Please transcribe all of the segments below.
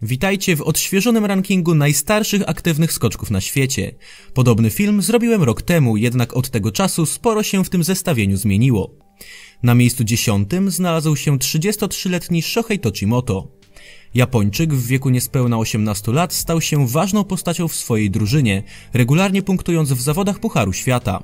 Witajcie w odświeżonym rankingu najstarszych aktywnych skoczków na świecie. Podobny film zrobiłem rok temu, jednak od tego czasu sporo się w tym zestawieniu zmieniło. Na miejscu 10 znalazł się 33-letni Shohei Tochimoto. Japończyk w wieku niespełna 18 lat stał się ważną postacią w swojej drużynie, regularnie punktując w zawodach Pucharu Świata.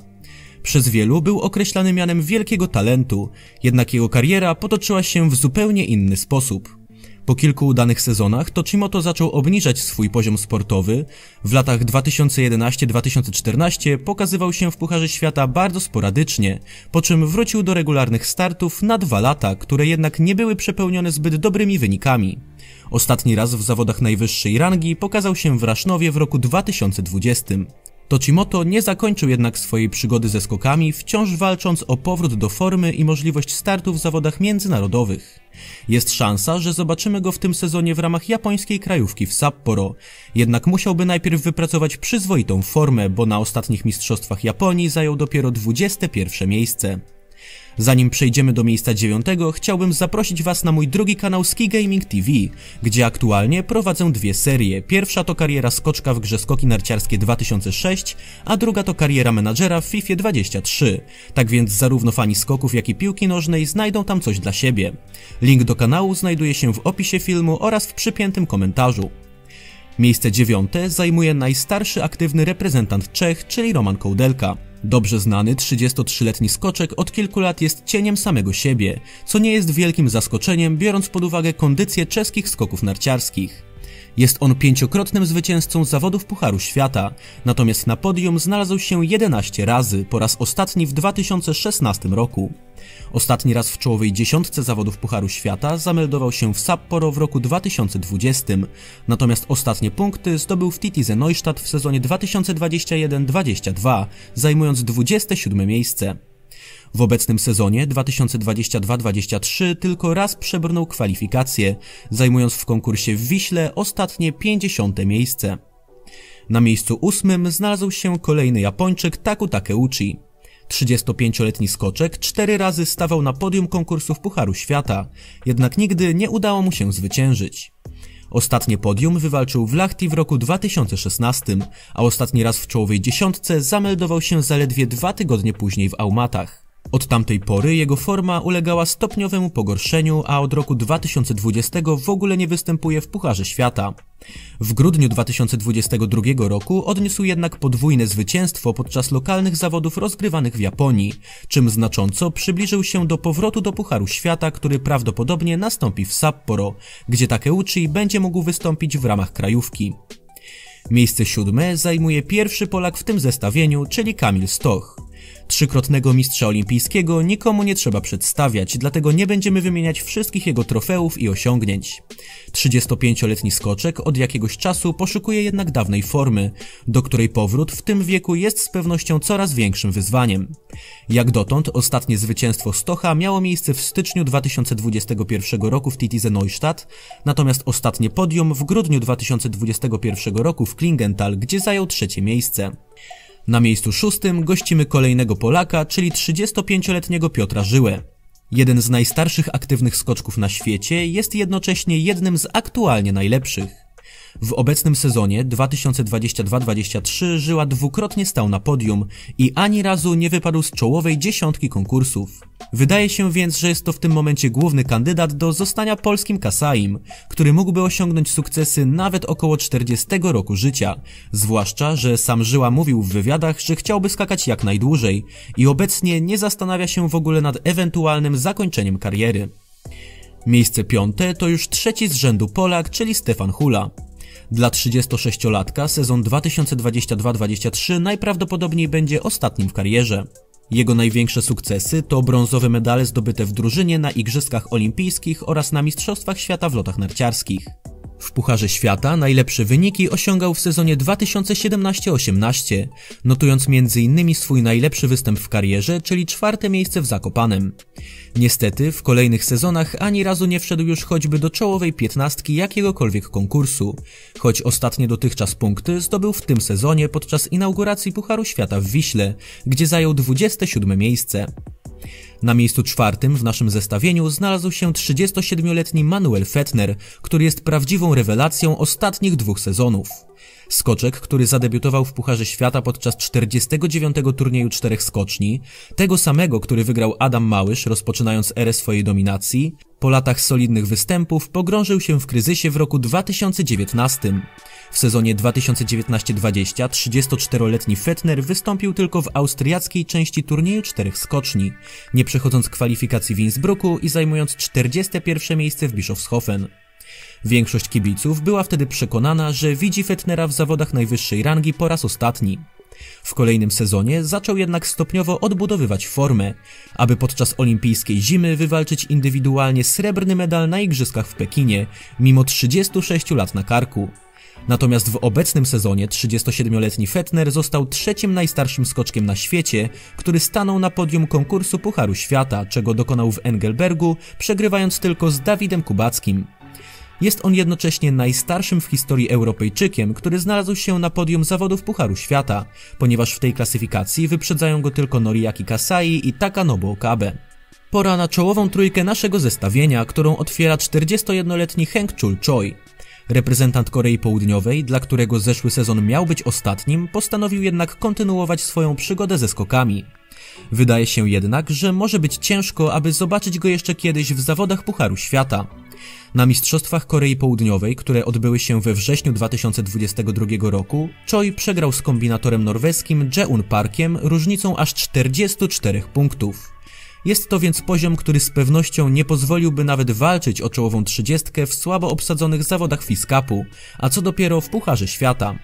Przez wielu był określany mianem wielkiego talentu, jednak jego kariera potoczyła się w zupełnie inny sposób. Po kilku udanych sezonach Tochimoto zaczął obniżać swój poziom sportowy. W latach 2011-2014 pokazywał się w Pucharze Świata bardzo sporadycznie, po czym wrócił do regularnych startów na 2 lata, które jednak nie były przepełnione zbyt dobrymi wynikami. Ostatni raz w zawodach najwyższej rangi pokazał się w Rasznowie w roku 2020. Tochimoto nie zakończył jednak swojej przygody ze skokami, wciąż walcząc o powrót do formy i możliwość startu w zawodach międzynarodowych. Jest szansa, że zobaczymy go w tym sezonie w ramach japońskiej krajówki w Sapporo, jednak musiałby najpierw wypracować przyzwoitą formę, bo na ostatnich mistrzostwach Japonii zajął dopiero 21. miejsce. Zanim przejdziemy do miejsca 9, chciałbym zaprosić Was na mój drugi kanał Ski Gaming TV, gdzie aktualnie prowadzę 2 serie. Pierwsza to kariera skoczka w grze Skoki Narciarskie 2006, a druga to kariera menadżera w FIFA 23. Tak więc zarówno fani skoków, jak i piłki nożnej znajdą tam coś dla siebie. Link do kanału znajduje się w opisie filmu oraz w przypiętym komentarzu. Miejsce 9 zajmuje najstarszy aktywny reprezentant Czech, czyli Roman Koudelka. Dobrze znany 33-letni skoczek od kilku lat jest cieniem samego siebie, co nie jest wielkim zaskoczeniem, biorąc pod uwagę kondycję czeskich skoków narciarskich. Jest on 5-krotnym zwycięzcą zawodów Pucharu Świata, natomiast na podium znalazł się 11 razy, po raz ostatni w 2016 roku. Ostatni raz w czołowej 10 zawodów Pucharu Świata zameldował się w Sapporo w roku 2020, natomiast ostatnie punkty zdobył w TTZ Neustadt w sezonie 2021-22, zajmując 27 miejsce. W obecnym sezonie 2022-23 tylko raz przebrnął kwalifikacje, zajmując w konkursie w Wiśle ostatnie 50. miejsce. Na miejscu 8 znalazł się kolejny Japończyk Taku Takeuchi. 35-letni skoczek 4 razy stawał na podium konkursów Pucharu Świata, jednak nigdy nie udało mu się zwyciężyć. Ostatnie podium wywalczył w Lahti w roku 2016, a ostatni raz w czołowej 10 zameldował się zaledwie 2 tygodnie później w Aumatach. Od tamtej pory jego forma ulegała stopniowemu pogorszeniu, a od roku 2020 w ogóle nie występuje w Pucharze Świata. W grudniu 2022 roku odniósł jednak podwójne zwycięstwo podczas lokalnych zawodów rozgrywanych w Japonii, czym znacząco przybliżył się do powrotu do Pucharu Świata, który prawdopodobnie nastąpi w Sapporo, gdzie Takeuchi będzie mógł wystąpić w ramach krajówki. Miejsce 7 zajmuje pierwszy Polak w tym zestawieniu, czyli Kamil Stoch. 3-krotnego mistrza olimpijskiego nikomu nie trzeba przedstawiać, dlatego nie będziemy wymieniać wszystkich jego trofeów i osiągnięć. 35-letni skoczek od jakiegoś czasu poszukuje jednak dawnej formy, do której powrót w tym wieku jest z pewnością coraz większym wyzwaniem. Jak dotąd ostatnie zwycięstwo Stocha miało miejsce w styczniu 2021 roku w TTZ Neustadt, natomiast ostatnie podium w grudniu 2021 roku w Klingenthal, gdzie zajął 3. miejsce. Na miejscu 6 gościmy kolejnego Polaka, czyli 35-letniego Piotra Żyłę. Jeden z najstarszych aktywnych skoczków na świecie, jest jednocześnie jednym z aktualnie najlepszych. W obecnym sezonie 2022-23 Żyła dwukrotnie stał na podium i ani razu nie wypadł z czołowej 10 konkursów. Wydaje się więc, że jest to w tym momencie główny kandydat do zostania polskim Kasaim, który mógłby osiągnąć sukcesy nawet około 40 roku życia, zwłaszcza, że sam Żyła mówił w wywiadach, że chciałby skakać jak najdłużej i obecnie nie zastanawia się w ogóle nad ewentualnym zakończeniem kariery. Miejsce 5 to już 3. z rzędu Polak, czyli Stefan Hula. Dla 36-latka sezon 2022-23 najprawdopodobniej będzie ostatnim w karierze. Jego największe sukcesy to brązowe medale zdobyte w drużynie na Igrzyskach Olimpijskich oraz na Mistrzostwach Świata w lotach narciarskich. W Pucharze Świata najlepsze wyniki osiągał w sezonie 2017-18, notując m.in. swój najlepszy występ w karierze, czyli 4. miejsce w Zakopanem. Niestety w kolejnych sezonach ani razu nie wszedł już choćby do czołowej 15 jakiegokolwiek konkursu, choć ostatnie dotychczas punkty zdobył w tym sezonie podczas inauguracji Pucharu Świata w Wiśle, gdzie zajął 27. miejsce. Na miejscu 4. w naszym zestawieniu znalazł się 37-letni Manuel Fettner, który jest prawdziwą rewelacją ostatnich 2 sezonów. Skoczek, który zadebiutował w Pucharze Świata podczas 49. turnieju 4 skoczni, tego samego, który wygrał Adam Małysz, rozpoczynając erę swojej dominacji, po latach solidnych występów pogrążył się w kryzysie w roku 2019. W sezonie 2019-20 34-letni Fettner wystąpił tylko w austriackiej części turnieju 4 skoczni, nie przechodząc kwalifikacji w Innsbrucku i zajmując 41. miejsce w Bischofshofen. Większość kibiców była wtedy przekonana, że widzi Fettnera w zawodach najwyższej rangi po raz ostatni. W kolejnym sezonie zaczął jednak stopniowo odbudowywać formę, aby podczas olimpijskiej zimy wywalczyć indywidualnie srebrny medal na Igrzyskach w Pekinie, mimo 36 lat na karku. Natomiast w obecnym sezonie 37-letni Fettner został 3. najstarszym skoczkiem na świecie, który stanął na podium konkursu Pucharu Świata, czego dokonał w Engelbergu, przegrywając tylko z Dawidem Kubackim. Jest on jednocześnie najstarszym w historii Europejczykiem, który znalazł się na podium zawodów Pucharu Świata, ponieważ w tej klasyfikacji wyprzedzają go tylko Noriaki Kasai i Takanobu Okabe. Pora na czołową trójkę naszego zestawienia, którą otwiera 41-letni Heng-chul Choi. Reprezentant Korei Południowej, dla którego zeszły sezon miał być ostatnim, postanowił jednak kontynuować swoją przygodę ze skokami. Wydaje się jednak, że może być ciężko, aby zobaczyć go jeszcze kiedyś w zawodach Pucharu Świata. Na Mistrzostwach Korei Południowej, które odbyły się we wrześniu 2022 roku, Choi przegrał z kombinatorem norweskim Jeon Parkiem różnicą aż 44 punktów. Jest to więc poziom, który z pewnością nie pozwoliłby nawet walczyć o czołową 30 w słabo obsadzonych zawodach FIS Cupu, a co dopiero w Pucharze Świata.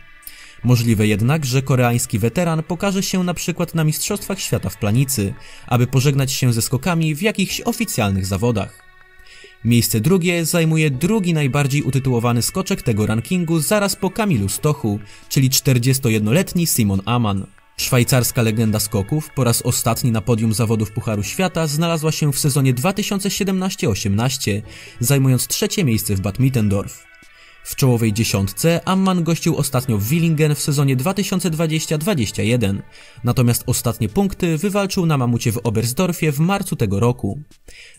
Możliwe jednak, że koreański weteran pokaże się na przykład na Mistrzostwach Świata w Planicy, aby pożegnać się ze skokami w jakichś oficjalnych zawodach. Miejsce drugie zajmuje drugi najbardziej utytułowany skoczek tego rankingu zaraz po Kamilu Stochu, czyli 41-letni Simon Ammann. Szwajcarska legenda skoków po raz ostatni na podium zawodów Pucharu Świata znalazła się w sezonie 2017-18, zajmując 3. miejsce w Bad Mittendorf. W czołowej 10 Ammann gościł ostatnio w Villingen w sezonie 2020-21, natomiast ostatnie punkty wywalczył na mamucie w Oberstdorfie w marcu tego roku.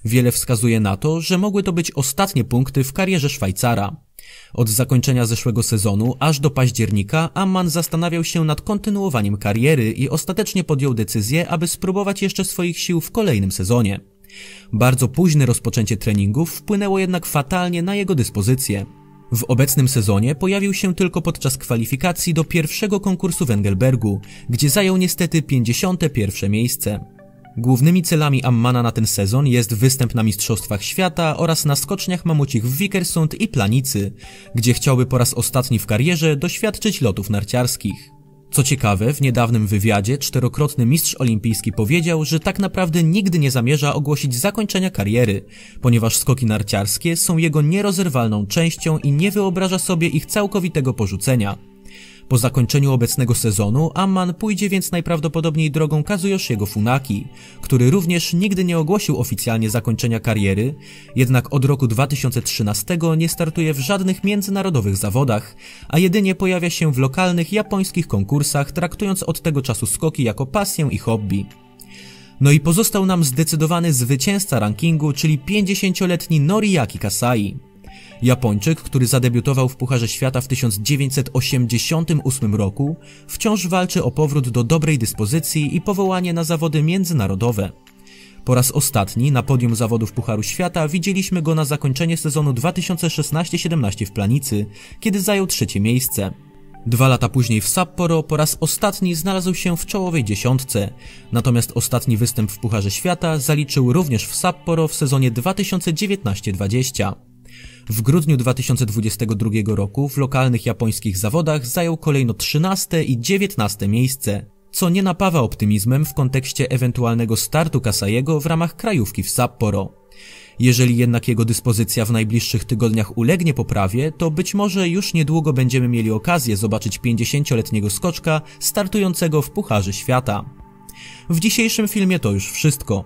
Wiele wskazuje na to, że mogły to być ostatnie punkty w karierze Szwajcara. Od zakończenia zeszłego sezonu aż do października Ammann zastanawiał się nad kontynuowaniem kariery i ostatecznie podjął decyzję, aby spróbować jeszcze swoich sił w kolejnym sezonie. Bardzo późne rozpoczęcie treningów wpłynęło jednak fatalnie na jego dyspozycję. W obecnym sezonie pojawił się tylko podczas kwalifikacji do pierwszego konkursu w Engelbergu, gdzie zajął niestety 51. miejsce. Głównymi celami Ammanna na ten sezon jest występ na Mistrzostwach Świata oraz na skoczniach mamucich w Vikersund i Planicy, gdzie chciałby po raz ostatni w karierze doświadczyć lotów narciarskich. Co ciekawe, w niedawnym wywiadzie 4-krotny mistrz olimpijski powiedział, że tak naprawdę nigdy nie zamierza ogłosić zakończenia kariery, ponieważ skoki narciarskie są jego nierozerwalną częścią i nie wyobraża sobie ich całkowitego porzucenia. Po zakończeniu obecnego sezonu Ammann pójdzie więc najprawdopodobniej drogą Kazuyoshiego Funaki, który również nigdy nie ogłosił oficjalnie zakończenia kariery, jednak od roku 2013 nie startuje w żadnych międzynarodowych zawodach, a jedynie pojawia się w lokalnych japońskich konkursach, traktując od tego czasu skoki jako pasję i hobby. No i pozostał nam zdecydowany zwycięzca rankingu, czyli 50-letni Noriaki Kasai. Japończyk, który zadebiutował w Pucharze Świata w 1988 roku, wciąż walczy o powrót do dobrej dyspozycji i powołanie na zawody międzynarodowe. Po raz ostatni na podium zawodów Pucharu Świata widzieliśmy go na zakończenie sezonu 2016-17 w Planicy, kiedy zajął 3. miejsce. 2 lata później w Sapporo po raz ostatni znalazł się w czołowej 10, natomiast ostatni występ w Pucharze Świata zaliczył również w Sapporo w sezonie 2019-20. W grudniu 2022 roku w lokalnych japońskich zawodach zajął kolejno 13. i 19. miejsce, co nie napawa optymizmem w kontekście ewentualnego startu Kasaiego w ramach krajówki w Sapporo. Jeżeli jednak jego dyspozycja w najbliższych tygodniach ulegnie poprawie, to być może już niedługo będziemy mieli okazję zobaczyć 50-letniego skoczka startującego w Pucharze Świata. W dzisiejszym filmie to już wszystko.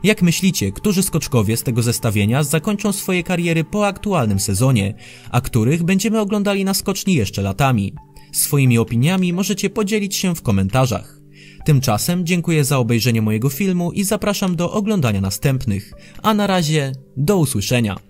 Jak myślicie, którzy skoczkowie z tego zestawienia zakończą swoje kariery po aktualnym sezonie, a których będziemy oglądali na skoczni jeszcze latami? Swoimi opiniami możecie podzielić się w komentarzach. Tymczasem dziękuję za obejrzenie mojego filmu i zapraszam do oglądania następnych. A na razie, do usłyszenia.